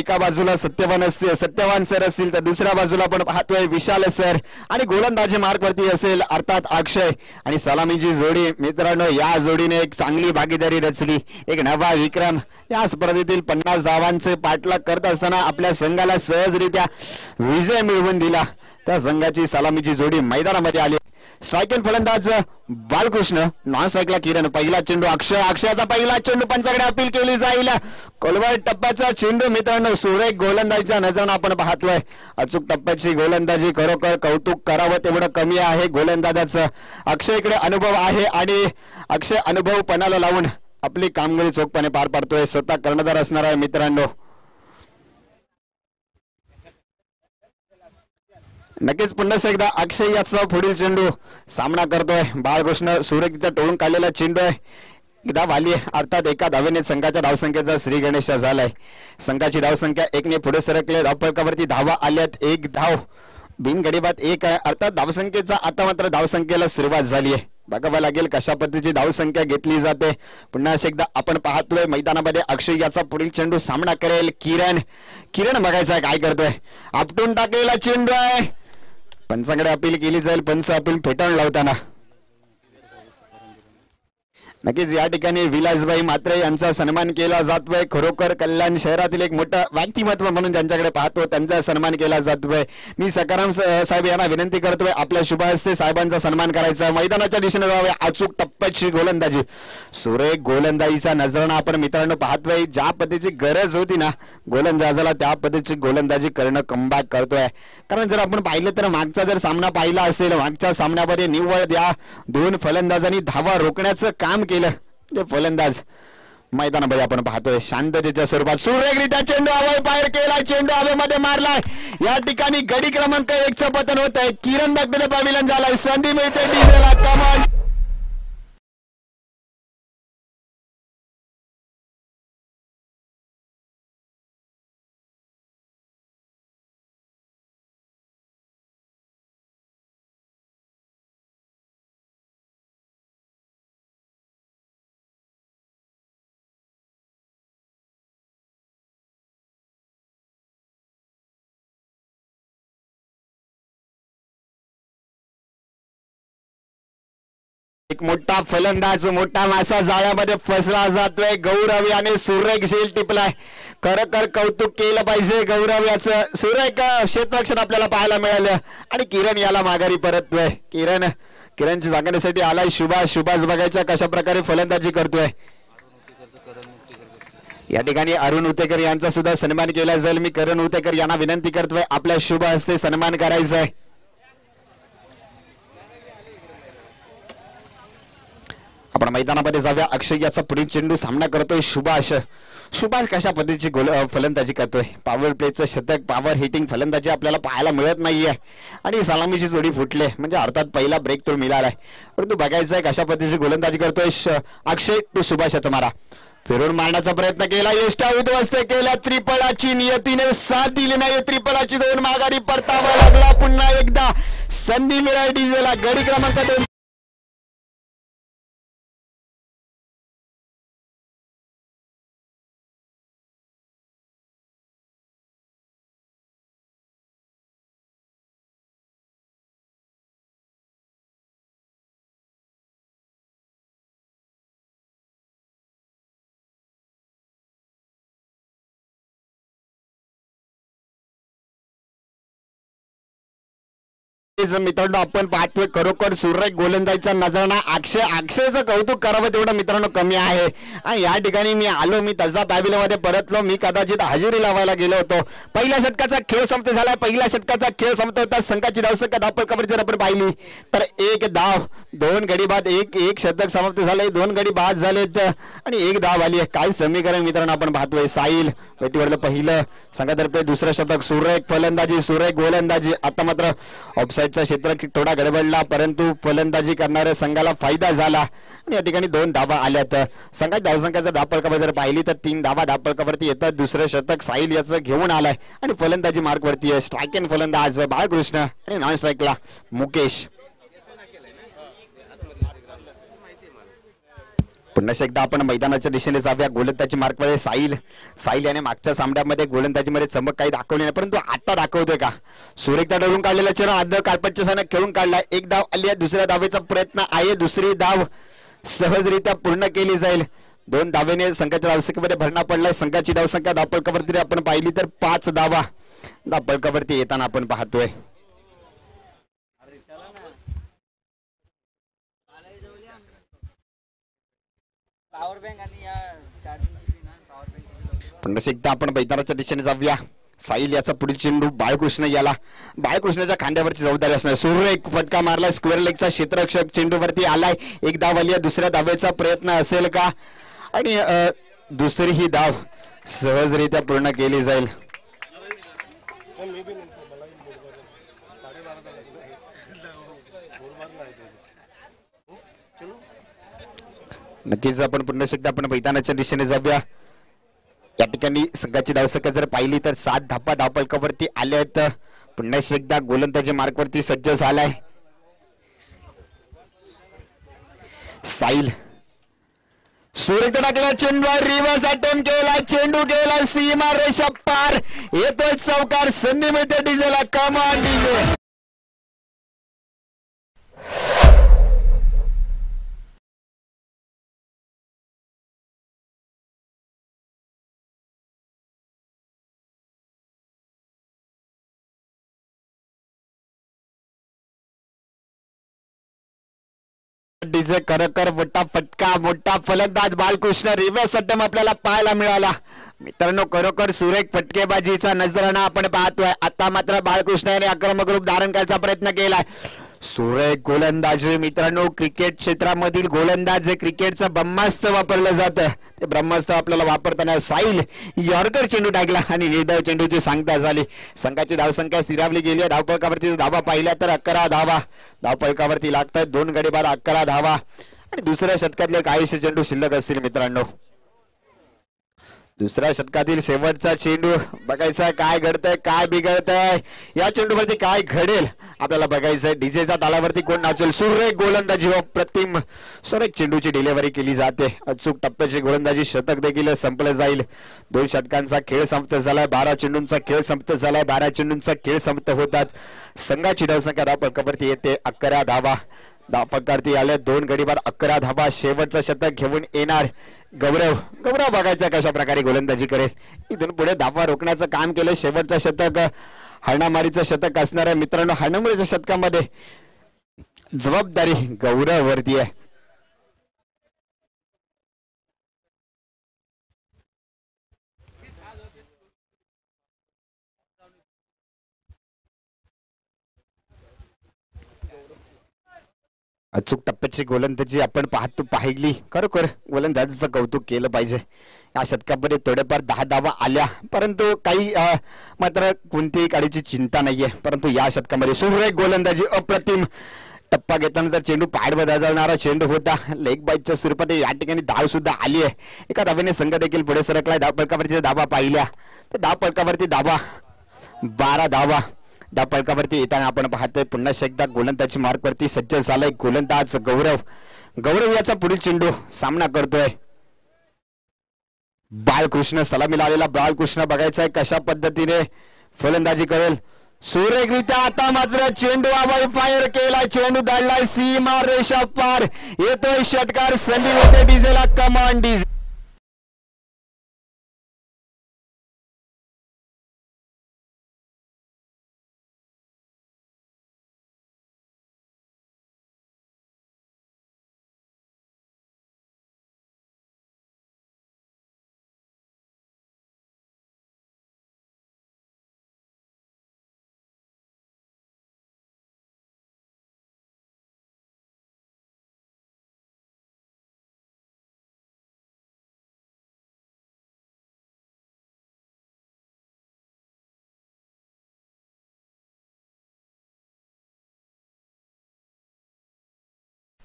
एका बाजूला सत्यवान सर असतील तर दुसऱ्या बाजूला आपण पाहतोय विशाल सर आणि गोलंदाजी मार्कवरती असेल अर्थात अक्षय आणि सलामीची जोडी. मित्रांनो या जोडीने एक चांगली भागीदारी रचली, एक नवा विक्रम. या स्पर्धेतील 50 धावांचे पाठलाग करत असताना आपल्या संघाला सहजरित्या विजय मिळवून दिला. त्या संघाची सलामीची जोडी मैदानामध्ये आली. स्ट्राइक एंड फलंदाज बालकृष्ण, नॉन स्ट्राइकला किरण. पहिला चेंडू अक्षयाचा पहिला चेंडू पंचाकडे अपील केली जाईल. कोलवड टप्प्याचा चेंडू. मित्रांनो सुरेख गोलंदाजीच्या नजरेनं आपण पाहतोय. अचूक टप्प्याची गोलंदाजी, खरोखर कौतुक करावं तेवढं कमी आहे गोलंदाजाचं. अक्षयकडे अनुभव आहे आणि अक्षय अनुभव पणाला लावून आपली कामगिरी चोखपणे पार पाडतोय. स्वतः कर्णधार असणार आहे मित्रांनो. नक्कीच पुन्हा एकदा अक्षय याचा पुढील चेंडू सामना करतोय. बाळकृष्ण सुरेखरित्या टोळून काढलेला चेंडू आहे. एकदा वाली अर्थात एका धावेने संघाच्या धावसंख्येचा श्री गणेश झालाय. संघाची धावसंख्या 1 ने पुढे सरकले. धावफलकावरती धावा आल्यात. 1 धाव बिनगडीबात 1 आहे. अर्थात धावसंख्येचा आता मात्र धावसंख्येला सुरुवात झाली आहे. बघावं लागेल कशा पद्धतीची धावसंख्या घेतली जाते. पुन्हा एकदा आपण पाहतोय मैदानामध्ये अक्षय याचा पुढील चेंडू सामना करेल. किरण बघायचा काय करतोय. आपटून टाकलेला चेंडू आहे. पंचाकडे अपील केली जाईल. पंच अपील फेटाळून लावताना नक्कीच या ठिकाणी विलासभाई म्हात्रे यांचा सन्मान केला जातोय. खरोखर कल्याण शहरातील एक मोठं व्यक्तिमत्व म्हणून ज्यांच्याकडे पाहतो त्यांचा सन्मान केला जातोय. मी सकाराम साहेब यांना विनंती करतोय आपल्या शुभ हस्ते साहेबांचा सन्मान करायचा. मैदानाच्या दिशेने जावे. अचूक टप्प्याची गोलंदाजी, सुरेख गोलंदाजीचा नजराणा आपण मित्रांनो पाहतोय. ज्या पद्धतीची गरज होती ना गोलंदाजाला त्या पद्धतीची गोलंदाजी करणं कमबॅक करतोय. कारण जर आपण पाहिलं तर मागचा जर सामना पाहिला असेल, मागच्या सामन्यामध्ये निव्वळ या 2 फलंदाजांनी धावा रोखण्याचं काम केलं. ते फलंदाज मैदानामध्ये आपण पाहतोय शांततेच्या स्वरूपात सुरेखरित्या चेंडू हवेत फायर केला. चेंडू हवेमध्ये मारलाय. या ठिकाणी गडी क्रमांक 1चं पतन होत आहे. किरण दगडे पॅव्हिलियन झालाय. संधी मिळते डीजेला. कमान एक मोठा फलंदाज मोठा मासा जाळ्यामध्ये फसला जातोय. गौरव याने सुरेख झेल टिपलाय. खरोखर कौतुक केलं पाहिजे गौरव याचं. सुरेख क्षेत्ररक्षण आपल्याला पाहायला मिळालं आणि किरण याला माघारी परततोय. किरणची जागण्यासाठी आलाय शुभास बघायचा कशा प्रकारे फलंदाजी करतोय. या ठिकाणी अरुण उतेकर यांचा सुद्धा सन्मान केला जाईल. मी करण उतेकर यांना विनंती करतोय आपल्या शुभ हस्ते सन्मान करायचा आहे. आपण मैदानामध्ये जाऊया. अक्षय याचा पुढील चेंडू सामना करतोय. सुभाष कशा पद्धतीची फलंदाजी करतोय. पॉवर प्लेचं शतक, पॉवर हिटिंग फलंदाजी आपल्याला पाहायला मिळत नाहीये आणि सलामीची जोडी फुटले म्हणजे अर्थात पहिला ब्रेक तो मिळालाय. परंतु बघायचं आहे कशा पद्धतीची गोलंदाजी करतोय अक्षय. टू सुभाषाचा मारा फिरून मारण्याचा प्रयत्न केला. यष्टा उद्ध्वस्त केला. त्रिफळाची नियतीने साथ दिली नाही. त्रिफळाची 2 माघारी परतावा लागला. पुन्हा एकदा संधी मिळाली डीजेला. गडी क्रमांक 2. मित्रांनो आपण पाहतोय खरोखर सुरेख गोलंदाजीचा नजराणा. अक्षयचं कौतुक करावं तेवढं मित्रांनो कमी आहे. आणि या ठिकाणी मी आलो, मी तसा पॅव्हिलियनमध्ये परतलो. मी कदाचित हजेरी लावायला गेलो होतो. पहिल्या षटकाचा खेळ समाप्त झाला. पहिल्या षटकाचा खेळ समाप्त होता. संघाची धावसंख्या धावफलकावर जर आपण पाहिली तर 1 धाव 2 गडी बाद. एक शतक समाप्त झाले. 2 गडी बाद झालेत आणि 1 धाव आली. काय समीकरण मित्रांनो आपण पाहतोय. साहिल वेटीवरलं पहिलं, संघातर्फे दुसरं शतक. सुरेख फलंदाजी, सुरेख गोलंदाजी. आता मात्र ऑफसाईडचा क्षेत्र थोडा गडबडला परंतु फलंदाजी करणाऱ्या संघाला फायदा झाला आणि या ठिकाणी 2 धावा आल्यात. संघाची धावसंख्याचा धावफलकावर जर पाहिली तर 3 धावा धावफलकावरती येतात. दुसरं शतक साहिल याचं घेऊन आलाय आणि फलंदाजी मार्कवरती आहे. स्ट्राइक एंड फलंदाज बाळकृष्ण आणि नॉन स्ट्राइकला मुकेश. पुन्हा एकदा आपण मैदानाच्या दिशेने जाऊया. गोलंदाजी मार्कमध्ये साहिल. साहिल याने मागच्या सामन्यामध्ये गोलंदाजीमध्ये चमक काही दाखवली नाही, परंतु आता दाखवतोय का. सुरेखदा डरून काढलेला चेंडू आदर काळपटच्या सामन्यात खेळून काढला. एक धाव आली आहे. दुसऱ्या धावेचा प्रयत्न आहे. दुसरी धाव सहजरित्या पूर्ण केली जाईल. 2 धावेने संघाच्या धावसंख्येमध्ये भरणा पडलाय. संघाची धावसंख्या धावफलकावरती आपण पाहिली तर 5 धावा धावफलकावरती येताना आपण पाहतोय. पुन्हा एकदा आपण मैदानाच्या दिशेने जाऊया. साहिल याचा पुढील चेंडू बाळकृष्ण याला. बाळकृष्णाच्या खांद्यावरची जबाबदारी असणार. सूर्य एक फटका मारलाय. स्क्वेअर लेगचा क्षेत्ररक्षक चेंडूवरती आलाय. एक धाव आली आहे. दुसऱ्या धावेचा प्रयत्न असेल का आणि दुसरी ही धाव सहजरित्या पूर्ण केली जाईल. नक्कीच आपण पुन्हा एकदा आपण मैदानाच्या दिशेने जाऊया. या ठिकाणी संघाची धावसंख्या जर पाहिली तर 7 धावा धावफलकावरती आल्या आहेत. पुन्हा एकदा गोलंदाजी मार्कवरती सज्ज झालाय साहिल. सूर्य टाकला चेंडू रिव्हर्स अटेम्प्ट केला. चेंडू गेला सीमा रेषा पार. येतोय चौकार. संधी मिळते डीजेला. कमाल डीजे. डीजे करकर मोठा फटका. मोठा फलंदाज बालकृष्ण. रिव्हर्स अटेम्प्ट आपल्याला पाहायला मिळाला. मित्रांनो खरोखर सुरेख फटकेबाजीचा नजराणा आपण पाहतोय. आता मात्र बाळकृष्ण याने आक्रमक रूप धारण करायचा प्रयत्न केलाय. सुरेख गोलंदाजी. मित्रांनो क्रिकेट क्षेत्रामधील गोलंदाज जे क्रिकेटचं ब्रह्मास्त्र वापरलं जातं ते ब्रह्मास्त्र आपल्याला वापरताना साहिल यॉर्कर चेंडू टाकला आणि निर्धाव चेंडूची सांगता झाली. संघाची धावसंख्या स्थिरावली गेली आहे. धावफलकावरती धावा पाहिल्या तर 11 धावा धावफलकावरती लागतात. 2 गडी बाद 11 धावा आणि दुसऱ्या षटकातले काहीशे चेंडू शिल्लक असतील. मित्रांनो दुसऱ्या षटकातील शेवटचा चेंडू बघायचा. काय घडतंय काय बिघडतंय या चेंडूवरती काय घडेल आपल्याला बघायचंय. डीजेच्या तालावरती कोण नाचेल. सुरेख गोलंदाजी व प्रतिम सुरेख चेंडूची डिलिव्हरी केली जाते. अचूक टप्प्याची गोलंदाजी. शतक देखील संपलं जाईल. 2 षटकांचा खेळ समाप्त झालाय. 12 चेंडूंचा खेळ समाप्त झालाय. 12 चेंडूंचा खेळ समाप्त होतात. संघाची धावसंख्या धावफलकावरती येते 11 धावा धावफलकावरती आले. 2 गडी बाद 11 धावा. शेवटचं शतक घेऊन येणार गौरव. गौरव बघायचा कशा प्रकारे गोलंदाजी करेल. इथून पुढे धावा रोखण्याचं काम केलं. शेवटचं शतक हाणामारीचं शतक असणार आहे. मित्रांनो हाणामारीच्या शतकामध्ये जबाबदारी गौरव वरती आहे. अचूक टप्प्याची गोलंदाजी आपण पाहिली. खरोखर गोलंदाजीचं कौतुक केलं पाहिजे. या षटकामध्ये थोडेफार 10 धावा आल्या, परंतु काही मात्र कोणतीही काळीची चिंता नाहीये. परंतु या षटकामध्ये सुरेख गोलंदाजी. अप्रतिम टप्पा घेताना तर चेंडू पॅड बदलणारा चेंडू होता. लेग बाईटच्या स्वरूपात या ठिकाणी धाव सुद्धा आली आहे. एका धावेने संघ देखील पुढे सरकलाय. धावफलकावरती धावा पाहिल्या तर धावफलकावरती धावा 12 धावा धावफलकावरती येताना आपण पाहतोय. पुन्हा एकदा गोलंदाजी मार्कवरती सज्ज झालाय गोलंदाज गौरव. गौरव याचा पुढील चेंडू सामना करतोय बाळकृष्ण. सलामीला आलेला बाळकृष्ण बघायचाय कशा पद्धतीने फलंदाजी करेल. सुरेखरित्या आता मात्र चेंडू आबाई फायर केला. चेंडू धाडलाय सीमा रेषा पार. येतोय षटकार. संधी होते डीजेला. कमान डीजे.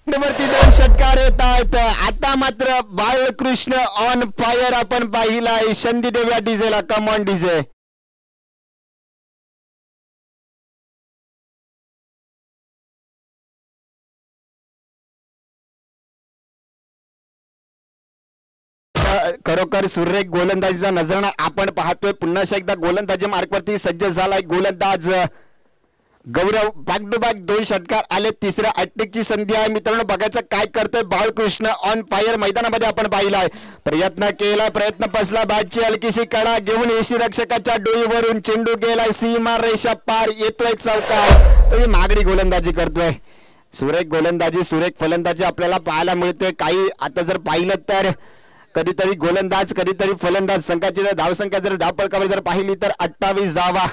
वरती 2 षटकार येत आहेत. आता मात्र बाळकृष्ण ऑन फायर आपण पाहिलाय. संधी देऊया डीजेला. Come on DJ. खरोखर सुरेख गोलंदाजीचा नजराणा आपण पाहतोय. पुन्हा एकदा गोलंदाजी मार्कवरती सज्ज झालाय गोलंदाज गौरव. बॅक टू बॅक 2 षटकार आले. तिसऱ्या अटॅकची संधी आहे मित्रांनो. बघायचं काय करतोय बाळकृष्ण. ऑन फायर मैदानामध्ये आपण पाहिलाय. प्रयत्न केला, प्रयत्न फसला. बॅटची हलकीशी कडा घेऊन यष्टीरक्षकाच्या डोईवरून चेंडू गेलाय सीमा रेषा पार. येतोय चौकार. तरी मागडी गोलंदाजी करतोय. सुरेख गोलंदाजी, सुरेख फलंदाजी आपल्याला पाहायला मिळते. काही आता जर पाहिलं तर कधीतरी गोलंदाज कधीतरी फलंदाज. संघाची जर धावसंख्या जर धावपळकावर जर पाहिली तर 28 धावा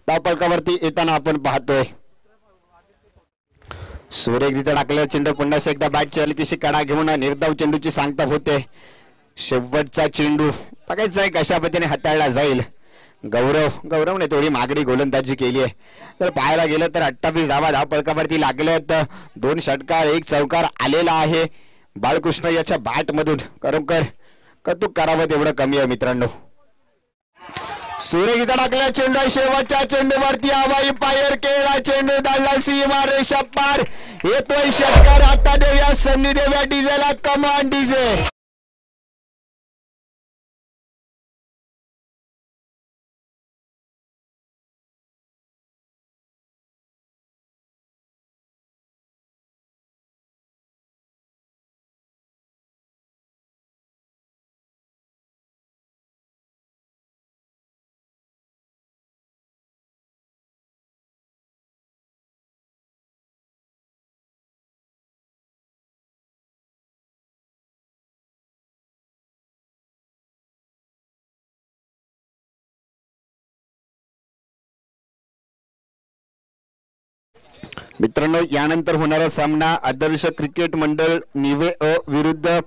धावपळकावरती येताना आपण पाहतोय. सुरेखरित्या टाकलेला चेंडू पुन्हा एकदा बॅटची हलकीशी कडा घेऊन निर्धाव चेंडूची सांगता होते. शेवटचा चेंडू बघायचा आहे कशा पद्धतीने हाताळला जाईल. गौरवने थोडी मागडी गोलंदाजी केली आहे. तर पाहायला गेलं तर 28 धावा धावपळकावरती लागल्यात. 2 षटकार 1 चौकार आलेला आहे बाळकृष्ण याच्या बॅट मधून. खरोखर कौतुक करावं तेवढं कमी आहे मित्रांनो. सूर्यगीता टाकल्या चेंडू शेवटच्या चेंडूवरती हवाई फायर केला. चेंडू धाडला सीमा रेषा पार. येतोय षटकार. आता देऊया संधी, देऊया डीजेला. कमान डीजे. मित्रांनो यानंतर होणारा सामना आदर्श क्रिकेट मंडळ निवे अ विरुद्ध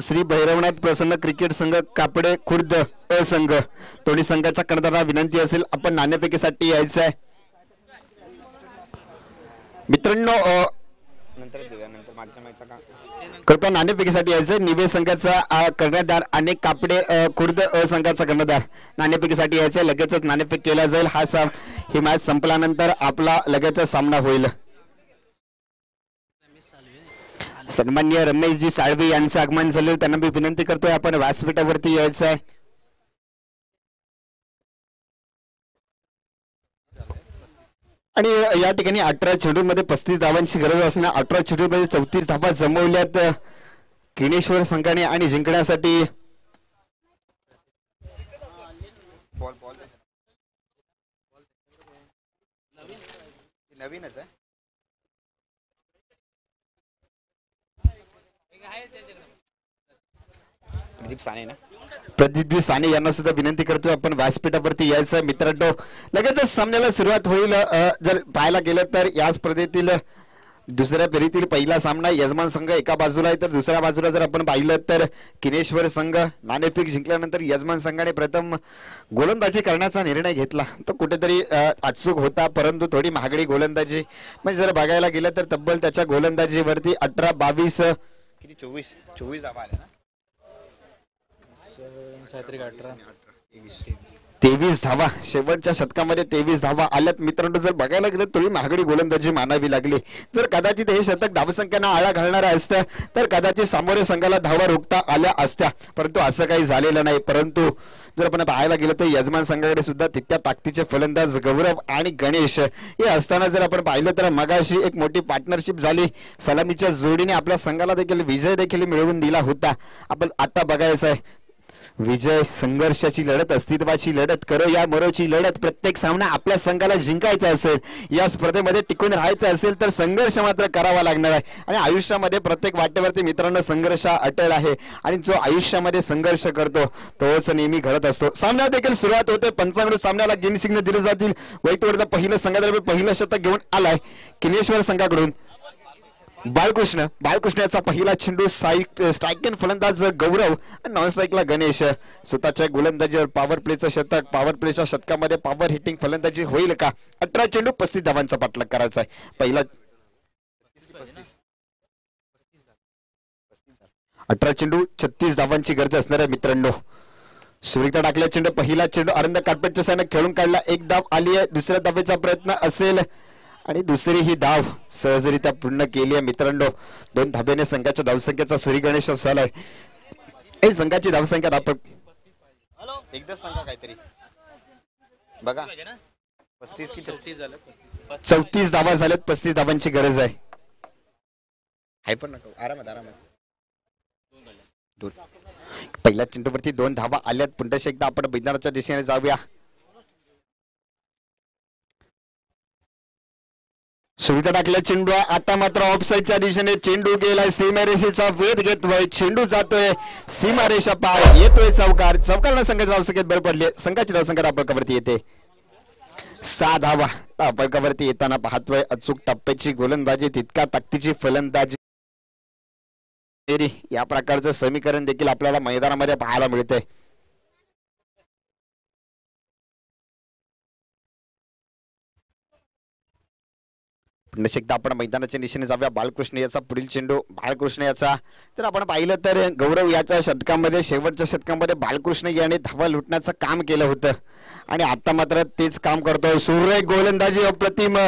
श्री भैरवनाथ प्रसन्न क्रिकेट संघ कापडे खुर्द अ संघ. दोन्ही संघाच्या कर्णधारांना विनंती असेल आपण नाणेफेकीसाठी यायचं आहे मित्रांनो. कृपया नाणेफेकीसाठी यायचं. निवे संघाचा कर्णधार आणि कापडे खुर्द अ संघाचा कर्णधार नाणेफेकीसाठी यायचं. लगेचच नाणेफेक केला जाईल. ही मॅच संपल्यानंतर आपला लगेचच सामना होईल. सन्माननीय रमेशजी साळवे यांचं आगमन झाले. त्यांना मी विनंती करतोय आपण व्यासपीठावरती यायचं आहे. आणि या ठिकाणी 18 चेंडूमध्ये 35 धावांची गरज असणार. 18 चेंडूमध्ये 34 धावा जमवल्यात किणेश्वर संघाने आणि जिंकण्यासाठी नवीनच आहे. प्रदीप साने यांना सुद्धा विनंती करतोय आपण व्यासपीठावरती यायचं मित्रांनो. लगेचच सामन्याला सुरुवात होईल. जर पाहायला गेलं तर या स्पर्धेतील दुसऱ्या फेरीतील पहिला सामना यजमान संघ एका बाजूला आहे तर दुसऱ्या बाजूला जर आपण पाहिलं तर किणेश्वर संघ. नाणेफेक जिंकल्यानंतर यजमान संघाने प्रथम गोलंदाजी करण्याचा निर्णय घेतला. तो कुठेतरी अचूक होता परंतु थोडी महागडी गोलंदाजी. म्हणजे जर बघायला गेलं तर तब्बल त्याच्या गोलंदाजीवरती 18 22 किती 24 धावा आल्या ना. 23 धावा शेवटच्या शतकामध्ये 23 धावा आल्यात मित्रांनो. जर बघायला गेलं थोडी महागडी गोलंदाजी मानावी लागली. जर कदाचित हे शतक धावसंख्येला आळा घालणारा असतं तर कदाचित सामोरे संघाला धावा रोखता आल्या असत्या परंतु असं काही झालेलं नाही. परंतु जर आपण पाहायला गेलं तर यजमान संघाकडे सुद्धा तितक्या ताकदीचे फलंदाज गौरव आणि गणेश हे असताना जर आपण पाहिलं तर मगाशी एक मोठी पार्टनरशिप झाली. सलामीच्या जोडीने आपल्या संघाला देखील विजय देखील मिळवून दिला होता. आपण आता बघायचं आहे विजय संघर्षाची लढत, अस्तित्वाची लढत, करो या मरोची लढत. प्रत्येक सामना आपल्या संघाला जिंकायचा असेल, या स्पर्धेमध्ये टिकून राहायचं असेल तर संघर्ष मात्र करावा लागणार आहे. आणि आयुष्यामध्ये प्रत्येक वाटेवरती मित्रांनो संघर्ष अटळ आहे आणि जो आयुष्यामध्ये संघर्ष करतो तोच नेहमी घडत असतो. सामना देखील सुरुवात होते. 55 सामन्याला गेम सिग्नल दिले जातील. वैतवरचं पहिलं संघातर्फे पहिलं शतक घेऊन आलाय किणेश्वर संघाकडून बाळकृष्णाचा पहिला चेंडू. स्ट्रायकिंग फलंदाज गौरव आणि नॉन स्ट्राईकला गणेश. स्वतःच्या गोलंदाजीवर पॉवर प्लेचं शतक. पॉवर प्लेच्या शतकामध्ये पॉवर हिटिंग फलंदाजी होईल का. 18 चेंडू 35 धावांचा पाठलाग करायचा आहे. पहिला 18 चेंडू 36 धावांची गरज असणार आहे मित्रांनो. सुरेखता टाकल्या चेंडू. पहिला चेंडू अरंद कार्पेटच्या साने खेळून काढला. एक धाव आली आहे. दुसऱ्या धावेचा प्रयत्न असेल आणि दुसरी ही धाव सहजरित्या पूर्ण केली आहे मित्रांनो. 2 धाब्याने संघाच्या धावसंख्येचा श्री गणेश झालाय. संघाची धावसंख्या धाव एकदा सांगा काहीतरी बघा 35 की 34 झालं 34 धावा झाल्यात 35 धावांची गरज आहे पण नको आरामात पहिल्या चेंडूवरती 2 धावा आल्यात पुन्हा एकदा आपण मैदानाच्या दिशेने जाऊया सुविधा टाकल्या चेंडू आता मात्र ऑफसाईडच्या दिशेने चेंडू गेलाय सीमारेषेचा वेध घेतोय चेंडू जातोय सीमारेषा पार येतोय चौकारला संघाची धावसंख्येत भर पडली संघाची धावसंख्या धावपळकावरती येते 6 धावा धावपळकावरती येताना पाहतोय अचूक टप्प्याची गोलंदाजी तितका ताकदीची फलंदाजी या प्रकारचं समीकरण देखील आपल्याला मैदानामध्ये पाहायला मिळतंय एकदा आपण मैदानाच्या दिशेने जाऊया बालकृष्ण याचा पुढील चेंडू बालकृष्ण याचा तर आपण पाहिलं तर गौरव याच्या षटकामध्ये शेवटच्या षटकामध्ये बालकृष्ण याने धावा लुटण्याचं काम केलं होतं आणि आता मात्र तेच काम करतोय सुरेख गोलंदाजी अप्रतिम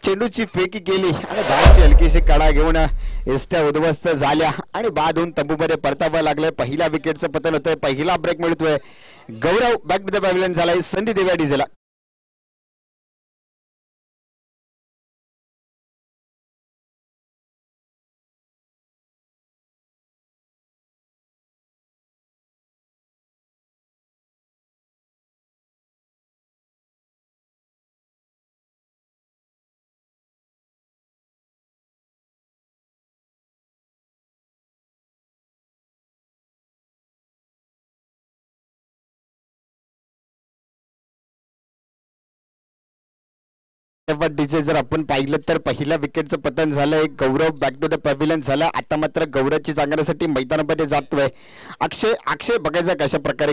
चेंडूची फेकी केली आणि बालची हलकीशी कडा घेऊन एसट्या उद्ध्वस्त झाल्या आणि बाद होऊन तंबूमध्ये परतावं लागलंय पहिल्या विकेटचं पतन होतंय पहिला ब्रेक मिळतोय गौरव बॅक टू द पॅव्हिलियन झालाय संधी देव्या डिझेला डीजे जर आपण पाहिलं तर पहिल्या विकेटचं पतन झालंय गौरव बॅक टू द पॅव्हिलियन झालं आता मात्र गौरवची चांगल्यासाठी मैदानामध्ये जातोय अक्षय बघायचा कशा प्रकारे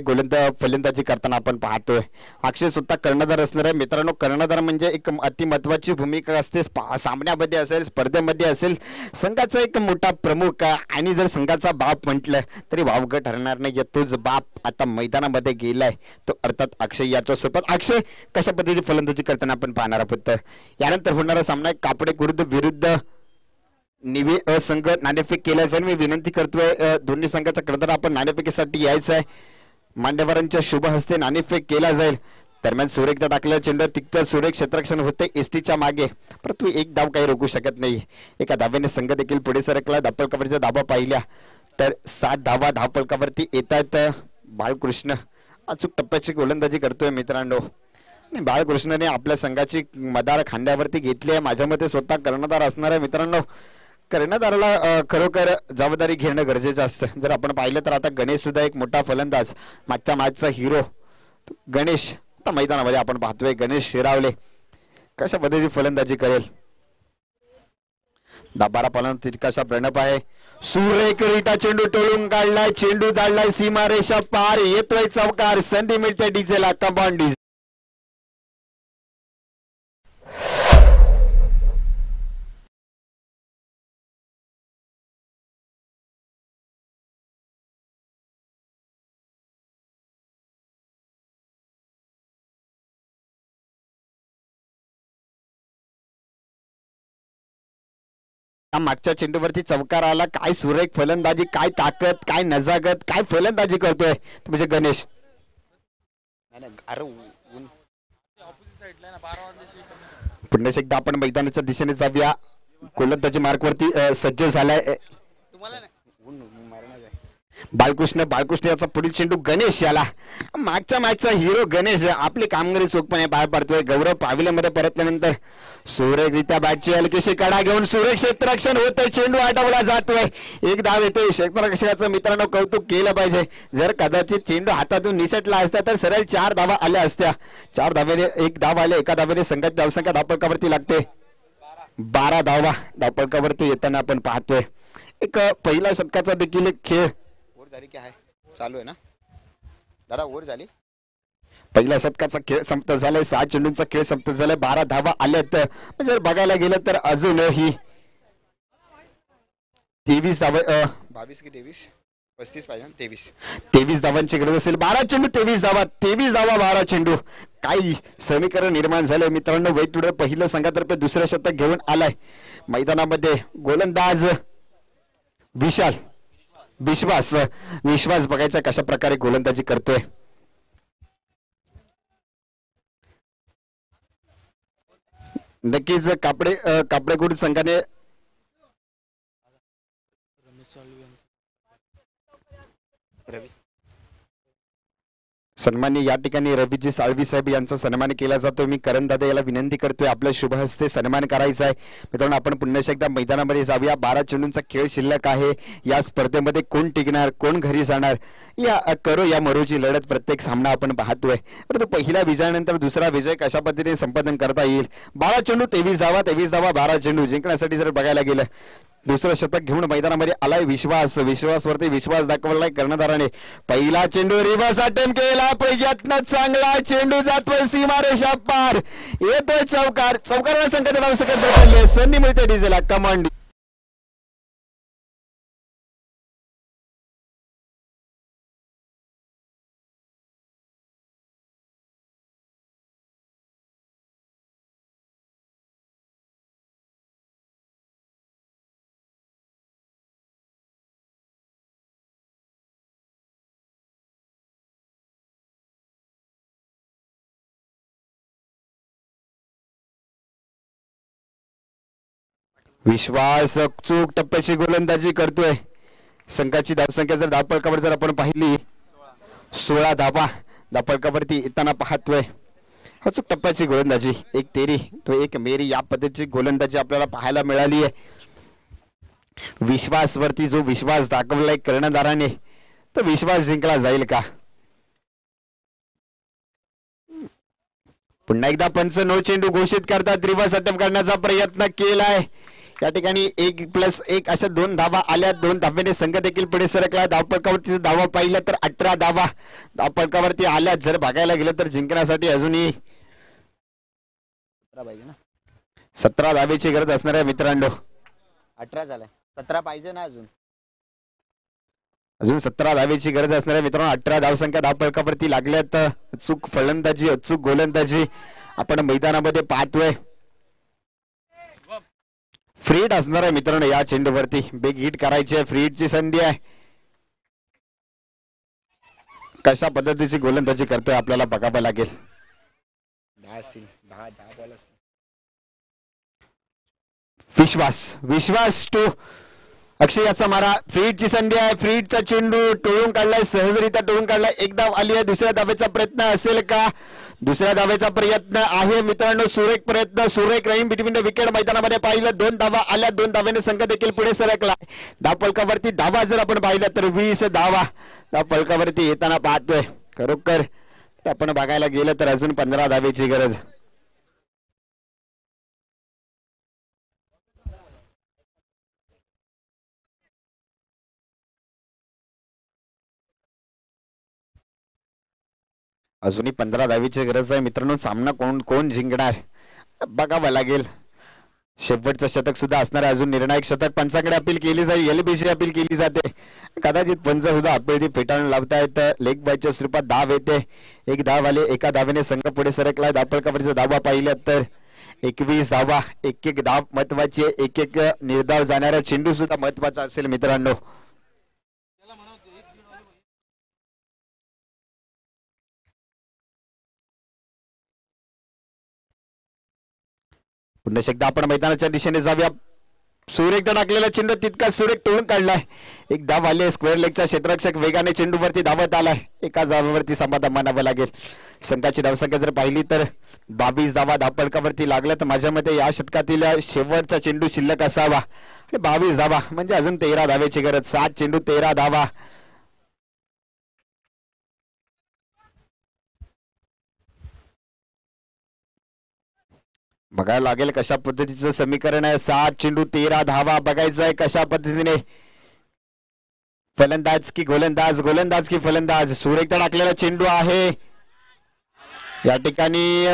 फलंदाजी करताना आपण पाहतोय अक्षय सुद्धा कर्णधार असणार आहे मित्रांनो कर्णधार म्हणजे एक अति महत्वाची भूमिका असते सामन्यामध्ये असेल स्पर्धेमध्ये असेल संघाचा एक मोठा प्रमुख आणि जर संघाचा बाप म्हटलं तरी वावगं ठरणार नाही तोच बाप आता मैदानामध्ये गेलाय तो अर्थात अक्षय याच्या सोबत अक्षय कशा पद्धतीची फलंदाजी करताना आपण पाहणार आहोत यानंतर होणारा सामना कापडे विरुद्ध निवे संघ नाणेफेक केला जाईल मी विनंती करतोय दोन्ही संघाचा कर्णधार आपण नाणेफेकीसाठी यायचं आहे मान्यवरांच्या शुभ हस्ते नाणेफेक केला जाईल दरम्यान सुरेखदा टाकल्या चेंडू तिथं सुरेख क्षेत्ररक्षण होते एसटीच्या मागे परंतु एक धाव काही रोखू शकत नाही एका धावेने संघ देखील पुढे सरकला धावफलकावरच्या धावा पाहिल्या तर 7 धावा धावफलकावरती येतात बाळकृष्ण अचूक टप्प्याची गोलंदाजी करतोय मित्रांनो बाळकृष्णने आपल्या संघाची मदार खांद्यावरती घेतली आहे माझ्या मते स्वतः कर्णधार असणार आहे मित्रांनो कर्णधाराला खरोखर जबाबदारी घेणं गरजेचं असतं जर आपण पाहिलं तर आता गणेश सुद्धा एक मोठा फलंदाज मागच्या मॅचचा हिरो गणेश आता मैदानामध्ये आपण पाहतोय गणेश शिरावले कशा पद्धतीची फलंदाजी करेल 10-12 पालन तितकासा प्रणप आहे सुरेख रिटा चेंडू टोळून काढलाय चेंडू धाडलाय सीमारेषा पार येतोय चौकार संधी मिळते डीजेला कंपाऊंड डीजे मागच्या चेंडूवरती चौकार आला काय सुरेख फलंदाजी काय ताकद काय नजाकत काय फलंदाजी करतोय म्हणजे गणेश पुन्हा एकदा आपण मैदानाच्या दिशेने जाऊया गोलंदाजी मार्कवरती सज्ज झालाय बाळकृष्ण याचा पुढील चेंडू गणेश याला मागच्या मॅचचा हिरो गणेश आपली कामगिरी चोखपणे पार पाडतोय गौरव पॅव्हिलियनमध्ये परतल्यानंतर सुरेखरित्या बॅटची हलकीशी कडा घेऊन सुरेख क्षेत्ररक्षण होतंय चेंडू आटवला जातोय एक धाव येतोय क्षेत्ररक्षकाचं मित्रांनो कौतुक केलं पाहिजे जर कदाचित चेंडू हातातून निसटला असता तर सरळ 4 धावा आल्या असत्या 4 धावेने एक धाव आले एका धावेने संघाची धावसंख्या धावफलकावरती लागते 12 धावा धावफलकावरती येताना आपण पाहतोय एक पहिला षटकाचा देखील एक खेळ झाली की आहे चालू आहे ना दादा ओव्हर झाली पहिल्या षटकाचा खेळ संपत झालाय 6 चेंडूंचा खेळ संपत झालाय 12 धावा आल्यात म्हणजे बघायला गेलं तर अजूनही 23 धावा 22 की 23 35 पाहिजे 23 धावांची गरज असेल 12 चेंडू 23 धावा 12 चेंडू काही समीकरण निर्माण झालंय मित्रांनो वेटुडे पहिलं संघातर्फे दुसऱ्या शतक घेऊन आलाय मैदानामध्ये गोलंदाज विशाल विश्वास विश्वास बघायचा कशा प्रकारे गोलंदाजी करतोय. नक्कीच कापडेकोट संघाने सन्मान्य या ठिकाणी रवीजी साळवी साहेब यांचा सन्मान केला जातो. मी करण दादा याला विनंती करतोय आपल्या शुभ हस्ते सन्मान करायचा आहे. मित्रांनो आपण पुन्हा एकदा मैदानामध्ये जाऊया. 12 चेंडूंचा खेळ शिल्लक आहे. या स्पर्धेमध्ये कोण टिकणार कोण घरी जाणार या करो या मरोची लढत प्रत्येक सामना आपण पाहतोय. परंतु पहिल्या विजयानंतर दुसरा विजय कशा पद्धतीने संपादन करता येईल. 12 चेंडू 23 धावा 23 धावा 12 चेंडू जिंकण्यासाठी जर बघायला गेलं दुसरं शतक घेऊन मैदानामध्ये आलाय विश्वासवरती विश्वास दाखवलाय कर्णधाराने. पहिला चेंडू रिव्हर्स अटेम्प्ट केला प्रयत्न चांगला चेंडू जातोय सीमारेषा पार येतोय चौकार संकट राहू शकत पडले संधी मिळते डीजेला कमांड. विश्वास चूक टप्प्याची गोलंदाजी करतोय. संघाची धावसंख्या जर धावपळकावर जर आपण पाहिली 16 धावा धावपळकावरती येताना पाहतोय. अचूक टप्प्याची गोलंदाजी एक तेरी तो एक मेरी या पद्धतीची गोलंदाजी आपल्याला पाहायला मिळाली आहे. विश्वासवरती जो विश्वास दाखवलाय कर्णधाराने तो विश्वास जिंकला जाईल का. पुन्हा एकदा पंच नो चेंडू घोषित करतात. रिव्हर्स अटेम्प्ट करण्याचा प्रयत्न केलाय. या ठिकाणी 1+1 अशा 2 धावा आल्या. 2 धाब्याने संघ देखील पुढे सरकला. धावपळकावरती धावा पाहिल्या तर 18 धावा धावपळकावरती आल्या. जर बघायला गेलं तर जिंकण्यासाठी अजूनही 17 धावेची गरज असणार आहे मित्रांनो. 18 झालाय 17 पाहिजे ना अजून 17 धावेची गरज असणार आहे मित्रांनो. 18 धावसंख्या धावपळकावरती लागल्यात. अचूक फलंदाजी अचूक गोलंदाजी आपण मैदानामध्ये पाहतोय. फ्रीड असणार आहे मित्रांनो या चेंडूवरती. बिग हिट करायची आहे. फ्रीडची संधी आहे. कशा पद्धतीची गोलंदाजी करतोय आपल्याला बघावं लागेल. विश्वास टू अक्षय याचा मारा. फ्रीडची संधी आहे. फ्रीडचा चेंडू टोळून काढलाय. सहजरित्या टोळून काढलाय. एक धाव आली आहे. दुसऱ्या धावेचा प्रयत्न असेल का. दुसऱ्या धावेचा प्रयत्न आहे मित्रांनो. सुरेख प्रयत्न सुरेख राहीम बिटवीन द विकेट मैदानामध्ये पाहिलं. 2 धावा आल्या. 2 धाव्याने संघ देखील पुढे सरकला. धावपळकावरती धावा जर आपण पाहिलं तर 20 धावा धावपळकावरती येताना पाहतोय. खरोखर आपण बघायला गेलं तर अजून 15 धावेची गरज. अजूनही 15 धावेची गरज आहे मित्रांनो. सामना कोण जिंकणार बघावं लागेल. शेवटचं शतक सुद्धा असणार आहे. अजून निर्णायक शतक पंचाकडे अपील केली जाईल. LBC अपील केली जाते. कदाचित पंच सुद्धा अपील फेटाळून लावतायत. लेग बायच्या स्वरूपात धाव येते. एक धाव आले. एका धावेने संघ पुढे सरकलाय. धावपळकावरच्या धावा पाहिल्या तर 21 धावा. एक धाव महत्वाची आहे. एक निर्धाव जाणारा चेंडू सुद्धा महत्वाचा असेल मित्रांनो. पुन्हा एकदा आपण मैदानाच्या दिशेने जाऊया. सुरेख टाकलेला चेंडू तितका सुरेख तोडून काढलाय. एक धाव आले. स्क्वेअर लेगचा क्षेत्ररक्षक वेगाने चेंडूवरती धावत आलाय. एका धावावरती समाधान मानावं लागेल. संघाची धावसंख्या जर पाहिली तर 22 धावा धावपळकावरती लागल्या तर माझ्या मते या षटकातील शेवटचा चेंडू शिल्लक असावा. आणि 22 धावा म्हणजे अजून 13 धावेची गरज. 7 चेंडू 13 धावा. बघायला लागेल कशा पद्धतीचं समीकरण आहे. 7 चेंडू 13 धावा. बघायचं आहे कशा पद्धतीने फलंदाज की गोलंदाज की फलंदाज. सुरेख टाकलेला चेंडू आहे. या ठिकाणी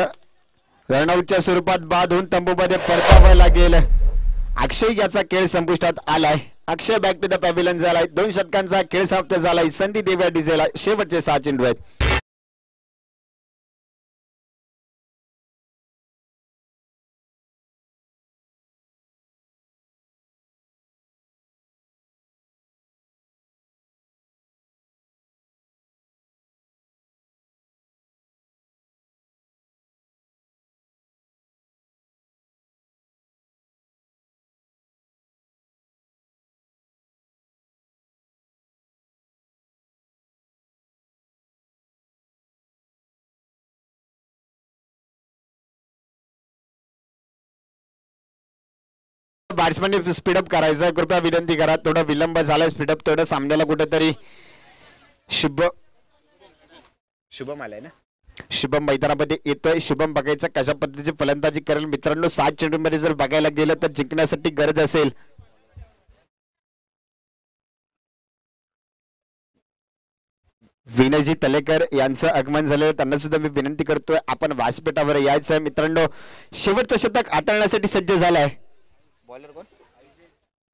रनआउटच्या स्वरूपात बाद होऊन तंबूमध्ये परतावं लागेल. अक्षय याचा खेळ संपुष्टात आलाय. अक्षय बॅक टू द पॅव्हिलियन झालाय. 2 षटकांचा खेळ समाप्त झालाय. संधी देव्या डिझेला शेवटचे 6 चेंडू आहेत. बॅट्समॅनने स्पीडअप करायचं, कृपया विनंती करा. थोडा विलंब झाला स्पीडअप, थोडं सामन्याला कुठेतरी शुभम आलाय ना, शुभम मैदानामध्ये येतोय. शुभम बघायचं कशा पद्धतीची फलंदाजी करेल मित्रांनो. 7 चेंडूंमध्ये जर बघायला गेलं तर जिंकण्यासाठी गरज असेल. विनयजी तलेकर यांचं आगमन झालं, त्यांना सुद्धा मी विनंती करतोय आपण व्यासपीठावर यायचं मित्रांनो. शेवटचं शतक हाताळण्यासाठी सज्ज झालाय. बॉलर कोण?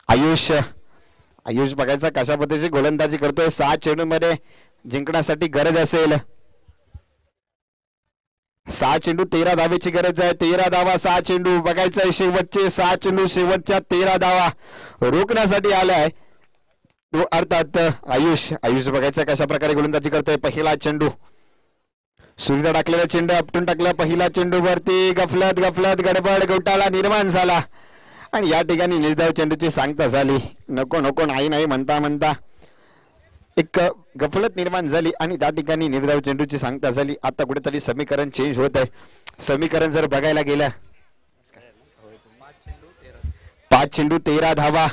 आयुष. आयुष बघायचा कशा पद्धतीची गोलंदाजी करतोय. 7 चेंडूमध्ये जिंकण्यासाठी गरज असेल. 6 चेंडू 13 धावेची गरज आहे. 13 धावा 6 चेंडू बघायचंय. शेवटचे 6 चेंडू, शेवटच्या 13 धावा रोखण्यासाठी आलाय तो अर्थात आयुष. आयुष बघायचं कशा प्रकारे गोलंदाजी करतोय. पहिला चेंडू सुविधा टाकलेला चेंडू आपटून टाकला. पहिला चेंडू वरती गफलत गफलत गडबड घोटाळा निर्माण झाला आणि या ठिकाणी निर्धाव चेंडूची सांगता झाली. नको नको नाही नाही म्हणता म्हणता एक गफलत निर्माण झाली आणि त्या ठिकाणी निर्धाव चेंडूची सांगता झाली. आता कुठेतरी समीकरण चेंज होत आहे. समीकरण जर बघायला गेलं 5 चेंडू 13 धावा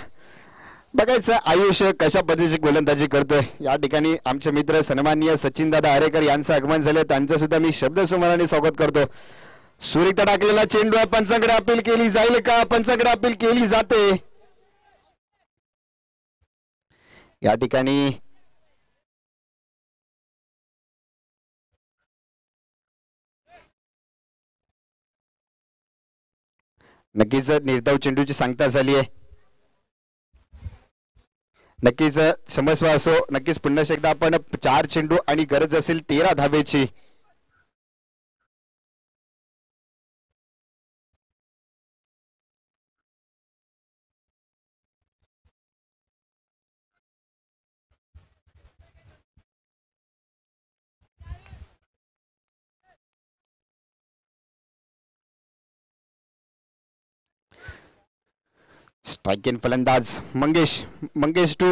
बघायचं. आयुष कशा पद्धतीची गोलंदाजी करतोय. या ठिकाणी आमचे मित्र सन्माननीय सचिन दादा हरेकर यांचं आगमन झालं, त्यांचं सुद्धा मी शब्द सुमनाने स्वागत करतो. सुरेख टाकलेला चेंडू आहे. पंचांकडे अपील केली जाईल का? पंचांकडे अपील केली जाते. या ठिकाणी नक्कीच निर्धाव चेंडूची सांगता झाली आहे. नक्कीच क्षमस्व असो. नक्कीच पुन्हा एकदा आपण 4 चेंडू आणि गरज असेल 13 धावेची. स्ट्राइक इन फलंदाज मंगेश टू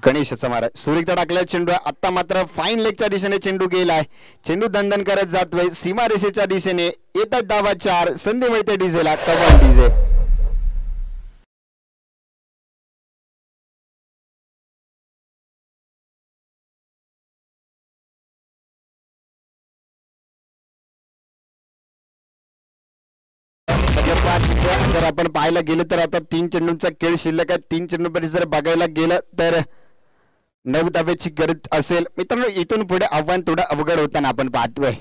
गणेशचा मारा. सुरेखता टाकलेला चेंडू आता मात्र फाईन लेगच्या दिशेने चेंडू गेलाय. चेंडू दणदण करत जातोय सीमारेषेच्या दिशेने. येतात धावा 4. संधी मिळते डीजेला. कमाल डीजे. जर आपण पाहायला गेलं तर आता 3 चेंडूंचा खेळ शिल्लक आहे. 3 चेंडूंमध्ये जर बघायला गेलं तर 9 धाब्याची गरज असेल मित्रांनो. इथून पुढे आव्हान थोडं अवघड होताना आपण पाहतोय.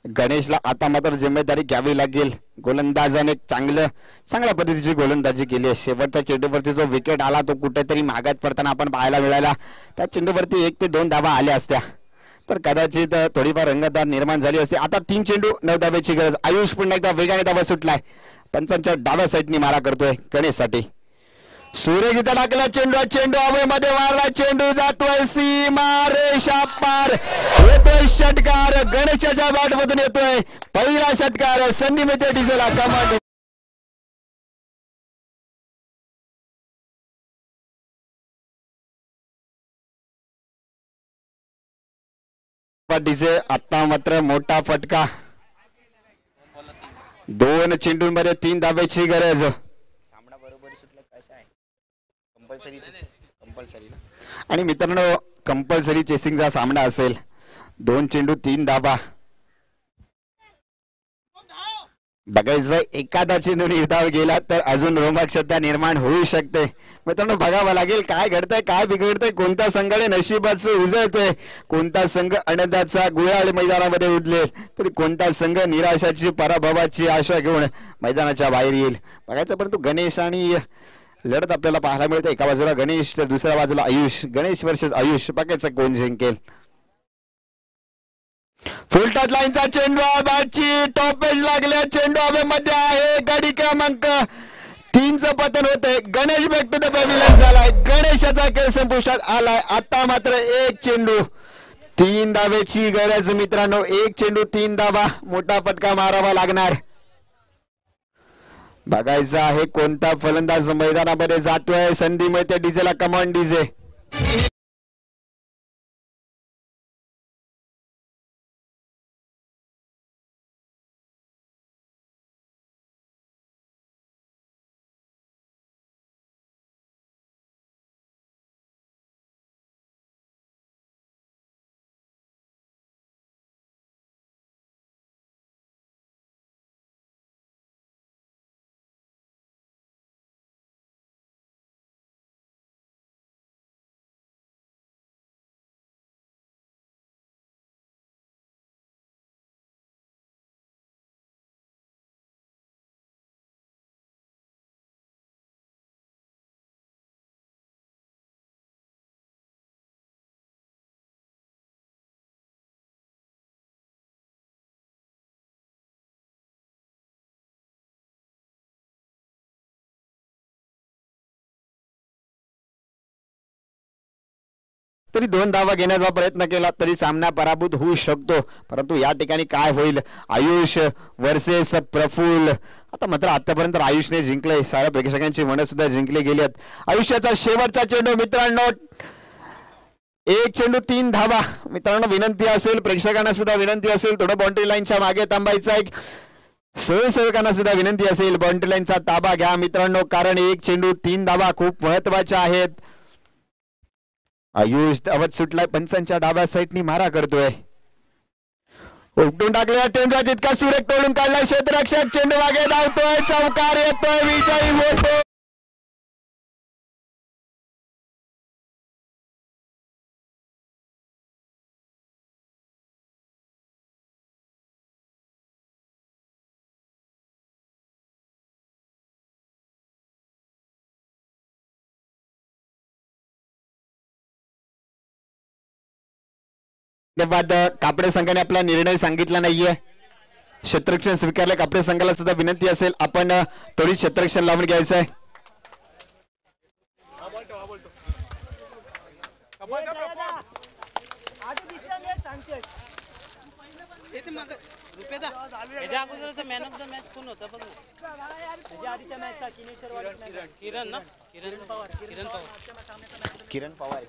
गणेशला आता मात्र जिम्मेदारी घ्यावी लागेल. गोलंदाजाने चांगल्या पद्धतीची गोलंदाजी केली आहे. शेवटच्या चेंडूवरती जो विकेट आला तो कुठेतरी मागात पडताना आपण पाहायला मिळाला. त्या चेंडूवरती 1 ते 2 धावा आल्या असत्या तर कदाचित थोडीफार रंगतदार निर्माण झाली असते. आता 3 चेंडू 9 धाब्याची गरज. आयुष पुन्हा एकदा वेगाने धावा सुटलाय. पंचांच्या डाव्या साईडनी मारा करतोय गणेशसाठी. सूर्यगीता टाकला चेंडू. चेंडू हवेमध्ये मारला. चेंडू जातोय सीमा रेषा पार. येतोय षटकार. गणेशाच्या बॅटमधून येतोय पहिला षटकार. संधी मिळते डीजेला. कमाल डीजे. आता मात्र मोठा फटका. 2 चेंडूंमध्ये 3 धाब्याची गरज. आणि मित्रांनो कंपल्सरी चेसिंगचा सामना असेल. 2 चेंडू 3 धाबा बघायचं. एखादा चेंडू निर्धाव गेला तर अजून रोमांचकता निर्माण होऊ शकते. मित्रांनो बघावं लागेल काय घडतंय काय बिघडतंय. कोणत्या संघाने नशिबाचं उजळतोय. कोणता संघ आनंदाचा गुळाळ मैदानामध्ये उडलेल तरी कोणता संघ निराशाची पराभवाची आशा घेऊन मैदानाच्या बाहेर येईल बघायचं. परंतु गणेश आणि लढत आपल्याला पाहायला मिळते. एका बाजूला गणेश तर दुसऱ्या बाजूला आयुष. गणेश वर्सेस आयुष. बघायचं कोण जिंकेल. फुल टच लाईनचा चेंडू. बॅटची टॉपेज लागले. चेंडू हवेमध्ये आहे. गाडी क्रमांक 3चं पतन होतंय. Ganesh back to the pavilion झालाय. गणेशाचा खेळ संपुष्टात आलाय. आता मात्र 1 चेंडू 3 धावेची गरज मित्रांनो. 1 चेंडू 3 धावा. मोठा फटका मारावा लागणार. बघायचं आहे कोणता फलंदाज मैदानामध्ये जातोय. संधी मिळते डीजेला. Come on DJ. तरी 2 धावा घेण्याचा प्रयत्न केला तरी सामना पराभूत होऊ शकतो. परंतु या ठिकाणी काय होईल, आयुष वर्सेस प्रफुल्ल. आता मात्र आतापर्यंत आयुषने जिंकले, साऱ्या प्रेक्षकांची मनं सुद्धा जिंकली गेली आहेत. आयुष्याचा शेवटचा चेंडू मित्रांनो, 1 चेंडू 3 धावा. मित्रांनो विनंती असेल, प्रेक्षकांना सुद्धा विनंती असेल, थोडं बाउंड्री लाईनच्या मागे थांबायचं आहे. स्वयंसेवकांना सुद्धा विनंती असेल, बाउंड्री लाईनचा ताबा घ्या मित्रांनो, कारण 1 चेंडू 3 धावा खूप महत्वाच्या आहेत. आयुष धावत सुटलाय, पंचांच्या डाव्या साईडनी मारा करतोय. उपटून टाकलेला चेंडू जितका सुरेख तोडून काढला, क्षेत्ररक्षक चेंडू मागे धावतोय, चौकार येतोय, विजयी होतो. धन्यवाद. कापडे संघाने आपला निर्णय सांगितला नाहीये, क्षेत्ररक्षण स्वीकारले. कापडे संघाला सुद्धा विनंती असेल, आपण त्वरित क्षेत्ररक्षण लावून घ्यायचं आहे. मॅन ऑफ द मॅच कोण होता बघ ना, किरण पवार.